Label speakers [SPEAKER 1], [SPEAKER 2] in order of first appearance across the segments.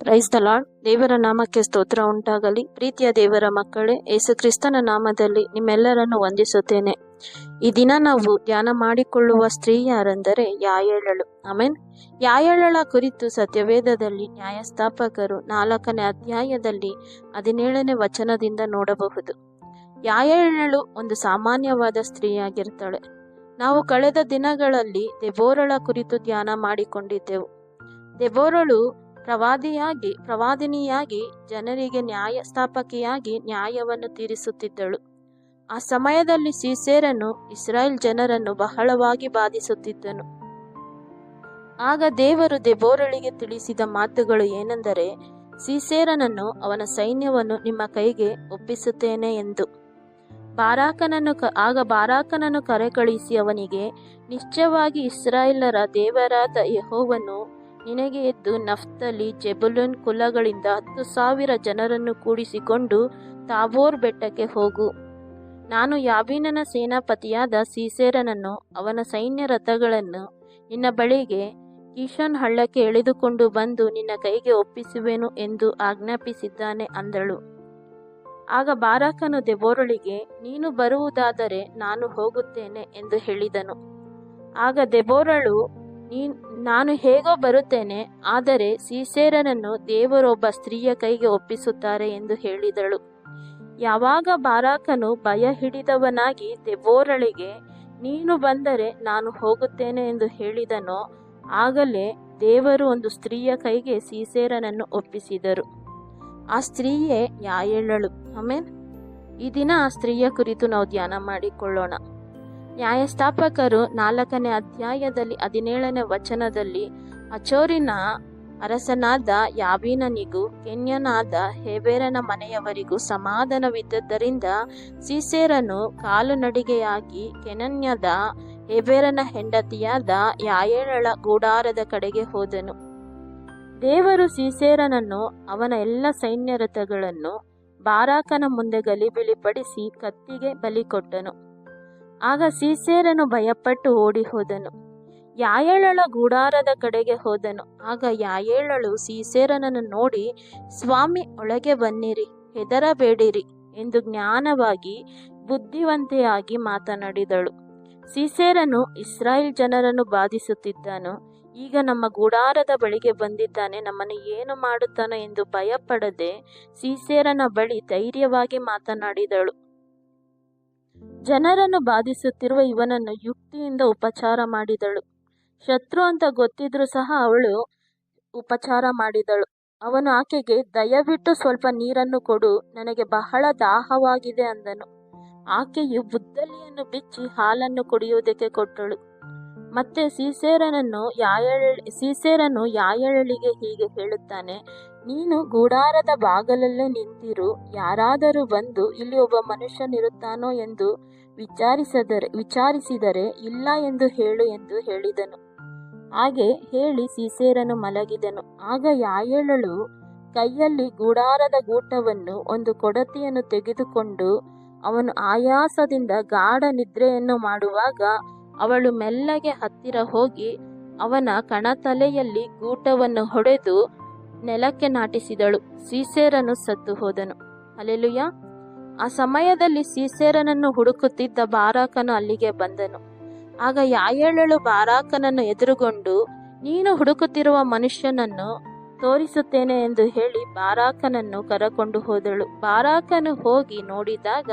[SPEAKER 1] Praise the lord. ದೇವರ ನಾಮಕ್ಕೆ ಸ್ತೋತ್ರ ಉಂಟಾಗಲಿ. ಪ್ರೀತಿಯ ದೇವರ ಮಕ್ಕಳೇ, ಯೇಸು ಕ್ರಿಸ್ತನ ನಾಮದಲ್ಲಿ ನಿಮ್ಮೆಲ್ಲರನ್ನು ವಂದಿಸುತ್ತೇನೆ. ಈ ದಿನ ನಾವು ಧ್ಯಾನ ಮಾಡಿಕೊಳ್ಳುವ ಸ್ತ್ರೀ ಯಾರೆಂದರೆ ಯಾಯೇಳಳು. ಆಮೆನ್. ಯಾಯೇಳಳ ಕುರಿತು ಸತ್ಯವೇದದಲ್ಲಿ ನ್ಯಾಯಸ್ಥಾಪಕರು 4ನೇ ಅಧ್ಯಾಯದಲ್ಲಿ 17ನೇ ವಚನದಿಂದ ನೋಡಬಹುದು. ಯಾಯೇಳಳು ಒಂದು ಸಾಮಾನ್ಯವಾದ ಸ್ತ್ರೀಯಾಗಿರ್ತಾಳೆ. ನಾವು ಕಳೆದ ದಿನಗಳಲ್ಲಿ ದೆಬೋರಳ ಕುರಿತು ಧ್ಯಾನ ಮಾಡಿಕೊಂಡಿದ್ದೆವು. ದೆಬೋರಳು ಪ್ರವಾದಿನಿಯಾಗಿ ಜನರಿಗೆ ನ್ಯಾಯಸ್ಥಾಪಕಿಯಾಗಿ ನ್ಯಾಯವನ್ನು ತೀರಿಸುತ್ತಿದ್ದಳು. ಆ ಸಮಯದಲ್ಲಿ ಸೀಸೇರನು ಇಸ್ರಾಯೇಲ್ ಜನರನ್ನು ಬಹಳವಾಗಿ ಬಾಧಿಸುತ್ತಿದ್ದನು. ಆಗ ದೇವರು ದೆಬೋರಳಿಗೆ ತಿಳಿಸಿದ ಮಾತುಗಳು ಏನೆಂದರೆ, ಸೀಸೇರನನ್ನು ಅವನ ಸೈನ್ಯವನ್ನು ನಿಮ್ಮ ಕೈಗೆ ಒಪ್ಪಿಸುತ್ತೇನೆ ಎಂದು. ಬಾರಾಕನನ್ನು ಕರೆ ಕಳಿಸಿ ಅವನಿಗೆ, ನಿಶ್ಚಯವಾಗಿ ಇಸ್ರಾಯೇಲರ ದೇವರಾದ ಯೆಹೋವನು ನಿನಗೆ ಎದ್ದು ನಫ್ತಲಿ, ಜೆಬುಲೂನ್ ಕುಲಗಳಿಂದ 10,000 ಜನರನ್ನು ಕೂಡಿಸಿಕೊಂಡು ತಾಬೋರ್ ಬೆಟ್ಟಕ್ಕೆ ಹೋಗು. ನಾನು ಯಾಬೀನನ ಸೇನಾಪತಿಯಾದ ಸೀಸೇರನನ್ನು ಅವನ ಸೈನ್ಯ ರಥಗಳನ್ನು ನಿನ್ನ ಬಳಿಗೆ ಕೀಷೋನ್ ಹಳ್ಳಕ್ಕೆ ಎಳೆದುಕೊಂಡು ಬಂದು ನಿನ್ನ ಕೈಗೆ ಒಪ್ಪಿಸುವೆನು ಎಂದು ಆಜ್ಞಾಪಿಸಿದ್ದಾನೆ ಅಂದಳು. ಆಗ ಬಾರಾಕನು ದೆಬೋರಳಿಗೆ, ನೀನು ಬರುವುದಾದರೆ ನಾನು ಹೋಗುತ್ತೇನೆ ಎಂದು ಹೇಳಿದನು. ಆಗ ದೆಬೋರಳು, ನಾನು ಹೇಗೋ ಬರುತ್ತೇನೆ, ಆದರೆ ಸೀಸೇರನನ್ನು ದೇವರೊಬ್ಬ ಸ್ತ್ರೀಯ ಕೈಗೆ ಒಪ್ಪಿಸುತ್ತಾರೆ ಎಂದು ಹೇಳಿದಳು. ಯಾವಾಗ ಬಾರಾಕನು ಭಯ ಹಿಡಿದವನಾಗಿ ದೆಬೋರಳಿಗೆ, ನೀನು ಬಂದರೆ ನಾನು ಹೋಗುತ್ತೇನೆ ಎಂದು ಹೇಳಿದನೋ, ಆಗಲೇ ದೇವರು ಒಂದು ಸ್ತ್ರೀಯ ಕೈಗೆ ಸೀಸೇರನನ್ನು ಒಪ್ಪಿಸಿದರು. ಆ ಸ್ತ್ರೀಯೇ ಯಾಯೇಳಳು. ಆಮೆನ್. ಈ ದಿನ ಆ ಸ್ತ್ರೀಯ ಕುರಿತು ನಾವು ಧ್ಯಾನ ಮಾಡಿಕೊಳ್ಳೋಣ. ನ್ಯಾಯಸ್ಥಾಪಕರು 4ನೇ ಅಧ್ಯಾಯದಲ್ಲಿ 17ನೇ ವಚನದಲ್ಲಿ, ಅಚೋರಿನ ಅರಸನಾದ ಯಾಬೀನನಿಗೂ ಕೆನ್ಯನಾದ ಹೇಬೆರನ ಮನೆಯವರಿಗೂ ಸಮಾಧಾನವಿದ್ದದ್ದರಿಂದ ಸೀಸೇರನು ಕಾಲುನಡಿಗೆಯಾಗಿ ಕೆನನ್ಯದ ಹೇಬೆರನ ಹೆಂಡತಿಯಾದ ಯಾಯೇಳಳ ಗುಡಾರದ ಕಡೆಗೆ ಹೋದನು. ದೇವರು ಸೀಸೇರನನ್ನು ಅವನ ಎಲ್ಲ ಸೈನ್ಯ ರಥಗಳನ್ನು ಬಾರಾಕನ ಮುಂದೆ ಗಲಿಬಿಲಿಪಡಿಸಿ ಕತ್ತಿಗೆ ಬಲಿಕೊಟ್ಟನು. ಆಗ ಸೀಸೇರನು ಭಯಪಟ್ಟು ಓಡಿ ಹೋದನು. ಯಾಯೇಳಳ ಗುಡಾರದ ಕಡೆಗೆ ಹೋದನು. ಆಗ ಯಾಯೇಳಳು ಸೀಸೇರನನ್ನು ನೋಡಿ, ಸ್ವಾಮಿ, ಒಳಗೆ ಬನ್ನಿರಿ, ಹೆದರಬೇಡಿರಿ ಎಂದು ಜ್ಞಾನವಾಗಿ ಬುದ್ಧಿವಂತೆಯಾಗಿ ಮಾತನಾಡಿದಳು. ಸೀಸೇರನು ಇಸ್ರಾಯೇಲ್ ಜನರನ್ನು ಬಾಧಿಸುತ್ತಿದ್ದನು. ಈಗ ನಮ್ಮ ಗುಡಾರದ ಬಳಿಗೆ ಬಂದಿದ್ದಾನೆ, ನಮ್ಮನ್ನು ಏನು ಮಾಡುತ್ತಾನೋ ಎಂದು ಭಯಪಡದೆ ಸೀಸೇರನ ಬಳಿ ಧೈರ್ಯವಾಗಿ ಮಾತನಾಡಿದಳು. ಜನರನ್ನು ಬಾಧಿಸುತ್ತಿರುವ ಇವನನ್ನು ಯುಕ್ತಿಯಿಂದ ಉಪಚಾರ ಮಾಡಿದಳು. ಶತ್ರು ಅಂತ ಗೊತ್ತಿದ್ರೂ ಸಹ ಅವಳು ಉಪಚಾರ ಮಾಡಿದಳು. ಅವನು ಆಕೆಗೆ, ದಯವಿಟ್ಟು ಸ್ವಲ್ಪ ನೀರನ್ನು ಕೊಡು, ನನಗೆ ಬಹಳ ದಾಹವಾಗಿದೆ ಅಂದನು. ಆಕೆಯು ಬುದ್ದಲಿಯನ್ನು ಬಿಚ್ಚಿ ಹಾಲನ್ನು ಕುಡಿಯುವುದಕ್ಕೆ ಕೊಟ್ಟಳು. ಮತ್ತೆ ಸೀಸೇರನು ಯಾಯೇಳಳಿಗೆ ಹೀಗೆ ಹೇಳುತ್ತಾನೆ, ನೀನು ಗುಡಾರದ ಬಾಗಲಲ್ಲೇ ನಿಂತಿರು, ಯಾರಾದರೂ ಬಂದು ಇಲ್ಲಿ ಒಬ್ಬ ಮನುಷ್ಯನಿರುತ್ತಾನೋ ಎಂದು ವಿಚಾರಿಸಿದರೆ ಇಲ್ಲ ಎಂದು ಹೇಳು ಎಂದು ಹೇಳಿದನು. ಹಾಗೆ ಹೇಳಿ ಸೀಸೇರನು ಮಲಗಿದನು. ಆಗ ಯಾಯೇಳಳು ಕೈಯಲ್ಲಿ ಗುಡಾರದ ಗೂಟವನ್ನು ಒಂದು ಕೊಡತಿಯನ್ನು ತೆಗೆದುಕೊಂಡು ಅವನು ಆಯಾಸದಿಂದ ಗಾಢ ನಿದ್ರೆಯನ್ನು ಮಾಡುವಾಗ ಅವಳು ಮೆಲ್ಲಗೆ ಹತ್ತಿರ ಹೋಗಿ ಅವನ ಕಣತಲೆಯಲ್ಲಿ ಗೂಟವನ್ನು ಹೊಡೆದು ನೆಲಕ್ಕೆ ನಾಟಿಸಿದಳು. ಸೀಸೇರನು ಸತ್ತು ಹೋದನು. ಹಲ್ಲೆಲೂಯಾ. ಆ ಸಮಯದಲ್ಲಿ ಸೀಸೇರನನ್ನು ಹುಡುಕುತ್ತಿದ್ದ ಬಾರಾಕನು ಅಲ್ಲಿಗೆ ಬಂದನು. ಆಗ ಯಾಯೇಳಳು ಬಾರಾಕನನ್ನು ಎದುರುಗೊಂಡು, ನೀನು ಹುಡುಕುತ್ತಿರುವ ಮನುಷ್ಯನನ್ನು ತೋರಿಸುತ್ತೇನೆ ಎಂದು ಹೇಳಿ ಬಾರಾಕನನ್ನು ಕರಕೊಂಡು ಹೋದಳು. ಬಾರಾಕನು ಹೋಗಿ ನೋಡಿದಾಗ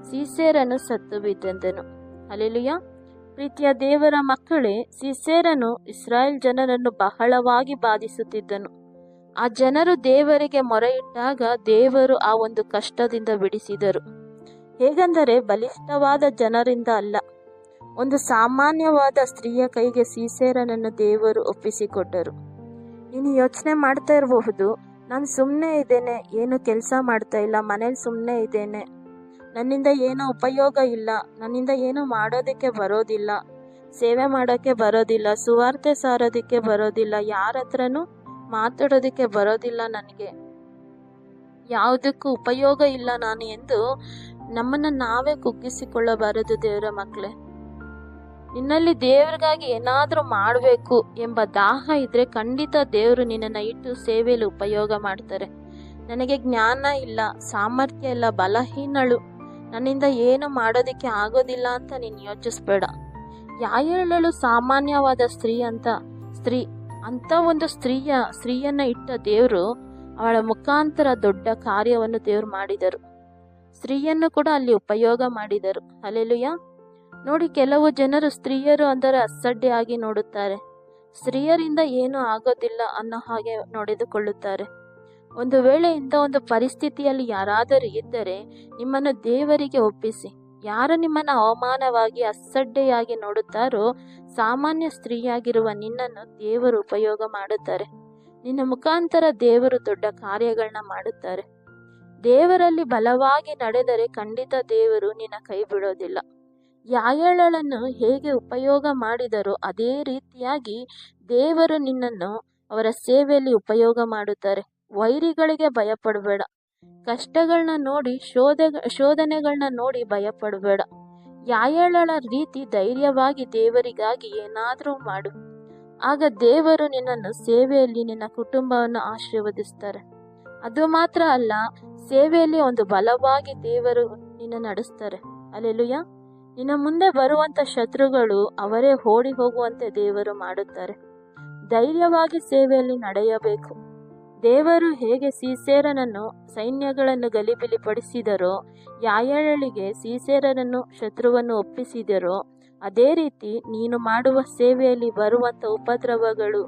[SPEAKER 1] ಸೀಸೇರನು ಸತ್ತು ಬಿದ್ದನು. ಹಲ್ಲೆಲೂಯಾ. ಪ್ರೀತಿಯ ದೇವರ ಮಕ್ಕಳೇ, ಸೀಸೇರನು ಇಸ್ರಾಯೇಲ್ ಜನರನ್ನು ಬಹಳವಾಗಿ ಬಾಧಿಸುತ್ತಿದ್ದನು. ಆ ಜನರು ದೇವರಿಗೆ ಮೊರೆಯಿಟ್ಟಾಗ ದೇವರು ಆ ಒಂದು ಕಷ್ಟದಿಂದ ಬಿಡಿಸಿದರು. ಹೇಗೆಂದರೆ, ಬಲಿಷ್ಠವಾದ ಜನರಿಂದ ಅಲ್ಲ, ಒಂದು ಸಾಮಾನ್ಯವಾದ ಸ್ತ್ರೀಯ ಕೈಗೆ ಸೀಸೇರನನ್ನು ದೇವರು ಒಪ್ಪಿಸಿಕೊಟ್ಟರು. ನೀನು ಯೋಚನೆ ಮಾಡ್ತಾ ಇರಬಹುದು, ನಾನು ಸುಮ್ಮನೆ ಇದ್ದೇನೆ, ಏನು ಕೆಲಸ ಮಾಡ್ತಾ ಇಲ್ಲ, ಮನೇಲಿ ಸುಮ್ಮನೆ ಇದ್ದೇನೆ, ನನ್ನಿಂದ ಏನೋ ಉಪಯೋಗ ಇಲ್ಲ, ನನ್ನಿಂದ ಏನು ಮಾಡೋದಕ್ಕೆ ಬರೋದಿಲ್ಲ, ಸೇವೆ ಮಾಡೋಕ್ಕೆ ಬರೋದಿಲ್ಲ, ಸುವಾರ್ತೆ ಸಾರೋದಕ್ಕೆ ಬರೋದಿಲ್ಲ, ಯಾರ ಹತ್ರನೂ ಮಾತಾಡೋದಕ್ಕೆ ಬರೋದಿಲ್ಲ, ನನಗೆ ಯಾವುದಕ್ಕೂ ಉಪಯೋಗ ಇಲ್ಲ ನಾನು ಎಂದು ನಮ್ಮನ್ನು ನಾವೇ ಕುಗ್ಗಿಸಿಕೊಳ್ಳಬಾರದು. ದೇವರ ಮಕ್ಕಳೇ, ನಿನ್ನಲ್ಲಿ ದೇವರಿಗಾಗಿ ಏನಾದರೂ ಮಾಡಬೇಕು ಎಂಬ ದಾಹ ಇದ್ರೆ ಖಂಡಿತ ದೇವರು ನಿನ್ನನ್ನು ಇಟ್ಟು ಸೇವೆಯಲ್ಲಿ ಉಪಯೋಗ ಮಾಡ್ತಾರೆ. ನನಗೆ ಜ್ಞಾನ ಇಲ್ಲ, ಸಾಮರ್ಥ್ಯ ಇಲ್ಲ, ಬಲಹೀನಳು, ನನ್ನಿಂದ ಏನು ಮಾಡೋದಕ್ಕೆ ಆಗೋದಿಲ್ಲ ಅಂತ ನೀನು ಯೋಚಿಸ್ಬೇಡ. ಯಾಯೇಳಳು ಸಾಮಾನ್ಯವಾದ ಸ್ತ್ರೀ ಅಂತ ಒಂದು ಸ್ತ್ರೀಯನ್ನ ಇಟ್ಟ ದೇವರು ಅವಳ ಮುಖಾಂತರ ದೊಡ್ಡ ಕಾರ್ಯವನ್ನು ದೇವರು ಮಾಡಿದರು. ಸ್ತ್ರೀಯನ್ನು ಕೂಡ ಅಲ್ಲಿ ಉಪಯೋಗ ಮಾಡಿದರು. ಹಲ್ಲೆಲೂಯಾ. ನೋಡಿ, ಕೆಲವು ಜನರು ಸ್ತ್ರೀಯರು ಅಂದರೆ ಅಸಡ್ಡೆಯಾಗಿ ನೋಡುತ್ತಾರೆ. ಸ್ತ್ರೀಯರಿಂದ ಏನೂ ಆಗೋದಿಲ್ಲ ಅನ್ನೋ ಹಾಗೆ ನಡೆದುಕೊಳ್ಳುತ್ತಾರೆ. ಒಂದು ವೇಳೆ ಇಂಥ ಒಂದು ಪರಿಸ್ಥಿತಿಯಲ್ಲಿ ಯಾರಾದರೂ ಇದ್ದರೆ ನಿಮ್ಮನ್ನು ದೇವರಿಗೆ ಒಪ್ಪಿಸಿ. ಯಾರು ನಿಮ್ಮನ್ನು ಅವಮಾನವಾಗಿ ಅಸಡ್ಡೆಯಾಗಿ ನೋಡುತ್ತಾರೋ ಸಾಮಾನ್ಯ ಸ್ತ್ರೀಯಾಗಿರುವ ನಿನ್ನನ್ನು ದೇವರು ಉಪಯೋಗ ಮಾಡುತ್ತಾರೆ. ನಿನ್ನ ಮುಖಾಂತರ ದೇವರು ದೊಡ್ಡ ಕಾರ್ಯಗಳನ್ನ ಮಾಡುತ್ತಾರೆ. ದೇವರಲ್ಲಿ ಬಲವಾಗಿ ನಡೆದರೆ ಖಂಡಿತ ದೇವರು ನಿನ್ನ ಕೈ ಬಿಡೋದಿಲ್ಲ. ಯಾಯೇಳಳನ್ನು ಹೇಗೆ ಉಪಯೋಗ ಮಾಡಿದರೋ ಅದೇ ರೀತಿಯಾಗಿ ದೇವರು ನಿನ್ನನ್ನು ಅವರ ಸೇವೆಯಲ್ಲಿ ಉಪಯೋಗ ಮಾಡುತ್ತಾರೆ. ವೈರಿಗಳಿಗೆ ಭಯಪಡಬೇಡ. ಕಷ್ಟಗಳನ್ನ ನೋಡಿ, ಶೋಧನೆಗಳನ್ನ ನೋಡಿ ಭಯಪಡಬೇಡ. ಯಾಯೇಳಳ ರೀತಿ ಧೈರ್ಯವಾಗಿ ದೇವರಿಗಾಗಿ ಏನಾದರೂ ಮಾಡು. ಆಗ ದೇವರು ನಿನ್ನನ್ನು ಸೇವೆಯಲ್ಲಿ ನಿನ್ನ ಕುಟುಂಬವನ್ನು ಆಶೀರ್ವದಿಸ್ತಾರೆ. ಅದು ಮಾತ್ರ ಅಲ್ಲ, ಸೇವೆಯಲ್ಲಿ ಒಂದು ಬಲವಾಗಿ ದೇವರು ನಿನ್ನ ನಡೆಸ್ತಾರೆ. ಹಲ್ಲೆಲೂಯಾ. ನಿನ್ನ ಮುಂದೆ ಬರುವಂತ ಶತ್ರುಗಳು ಅವರೇ ಓಡಿ ಹೋಗುವಂತೆ ದೇವರು ಮಾಡುತ್ತಾರೆ. ಧೈರ್ಯವಾಗಿ ಸೇವೆಯಲ್ಲಿ ನಡೆಯಬೇಕು. ದೇವರು ಹೇಗೆ ಸೀಸೇರನನ್ನು ಸೈನ್ಯಗಳನ್ನು ಗಲಿಬಿಲಿಪಡಿಸಿದರೋ, ಯಾಯೇಳಳಿಗೆ ಸೀಸೇರನನ್ನು ಶತ್ರುವನ್ನು ಒಪ್ಪಿಸಿದರೋ, ಅದೇ ರೀತಿ ನೀನು ಮಾಡುವ ಸೇವೆಯಲ್ಲಿ ಬರುವಂತ ಉಪದ್ರವಗಳು,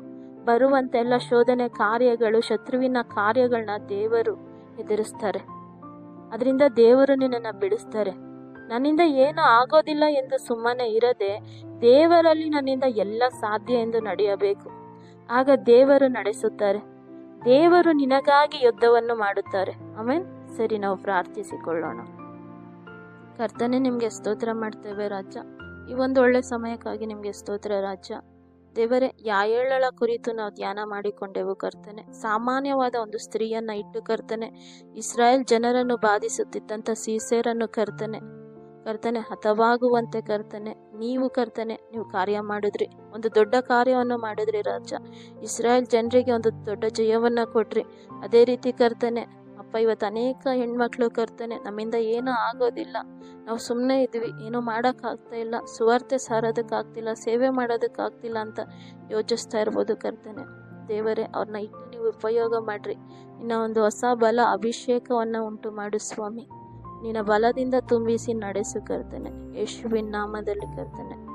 [SPEAKER 1] ಬರುವಂತೆಲ್ಲ ಶೋಧನೆ ಕಾರ್ಯಗಳು, ಶತ್ರುವಿನ ಕಾರ್ಯಗಳನ್ನ ದೇವರು ಎದುರಿಸ್ತಾರೆ. ಅದರಿಂದ ದೇವರು ನಿನ್ನನ್ನು ಬಿಡಿಸ್ತಾರೆ. ನನ್ನಿಂದ ಏನೂ ಆಗೋದಿಲ್ಲ ಎಂದು ಸುಮ್ಮನೆ ಇರದೆ ದೇವರಲ್ಲಿ ನನ್ನಿಂದ ಎಲ್ಲ ಸಾಧ್ಯ ಎಂದು ನಡೆಯಬೇಕು. ಆಗ ದೇವರು ನಡೆಸುತ್ತಾರೆ. ದೇವರು ನಿನಗಾಗಿ ಯುದ್ಧವನ್ನು ಮಾಡುತ್ತಾರೆ. ಆಮೆನ್. ಸರಿ, ನಾವು ಪ್ರಾರ್ಥಿಸಿಕೊಳ್ಳೋಣ. ಕರ್ತನೇ, ನಿಮಗೆ ಸ್ತೋತ್ರ ಮಾಡ್ತೇವೆ ರಾಜ. ಈ ಒಂದು ಒಳ್ಳೆ ಸಮಯಕ್ಕಾಗಿ ನಿಮಗೆ ಸ್ತೋತ್ರ ರಾಜ. ದೇವರೇ, ಯಾಯೇಳಳ ಕುರಿತು ನಾವು ಧ್ಯಾನ ಮಾಡಿಕೊಂಡೆವು ಕರ್ತನೆ. ಸಾಮಾನ್ಯವಾದ ಒಂದು ಸ್ತ್ರೀಯನ್ನ ಇಟ್ಟು ಕರ್ತನೆ, ಇಸ್ರಾಯೇಲ್ ಜನರನ್ನು ಬಾಧಿಸುತ್ತಿದ್ದಂಥ ಸೀಸೇರನ್ನು ಕರ್ತನೆ ಹತವಾಗುವಂತೆ ಕರ್ತನೆ, ನೀವು ಕಾರ್ಯ ಮಾಡಿದ್ರಿ. ಒಂದು ದೊಡ್ಡ ಕಾರ್ಯವನ್ನು ಮಾಡಿದ್ರಿ ರಾಜ. ಇಸ್ರಾಯೇಲ್ ಜನರಿಗೆ ಒಂದು ದೊಡ್ಡ ಜಯವನ್ನ ಕೊಟ್ರಿ. ಅದೇ ರೀತಿ ಕರ್ತನೆ ಅಪ್ಪ, ಇವತ್ತು ಅನೇಕ ಹೆಣ್ಮಕ್ಳು ಕರ್ತನೆ, ನಮ್ಮಿಂದ ಏನೂ ಆಗೋದಿಲ್ಲ, ನಾವು ಸುಮ್ಮನೆ ಇದ್ವಿ, ಏನೂ ಮಾಡೋಕ್ಕಾಗ್ತಾ ಇಲ್ಲ, ಸುವಾರ್ತೆ ಸಾರೋದಕ್ಕಾಗ್ತಿಲ್ಲ, ಸೇವೆ ಮಾಡೋದಕ್ಕಾಗ್ತಿಲ್ಲ ಅಂತ ಯೋಚಿಸ್ತಾ ಇರ್ಬೋದು ಕರ್ತನೆ. ದೇವರೇ, ಅವ್ರನ್ನ ಇಟ್ಟು ನೀವು ಉಪಯೋಗ ಮಾಡ್ರಿ. ಇನ್ನ ಒಂದು ಹೊಸ ಬಲ ಅಭಿಷೇಕವನ್ನು ಉಂಟು ಮಾಡು ಸ್ವಾಮಿ. ನಿನ್ನ ಬಲದಿಂದ ತುಂಬಿಸಿ ನಡೆಸು ಕರ್ತನೆ. ಯೇಸುವಿನ ನಾಮದಲ್ಲಿ ಕರ್ತನೆ.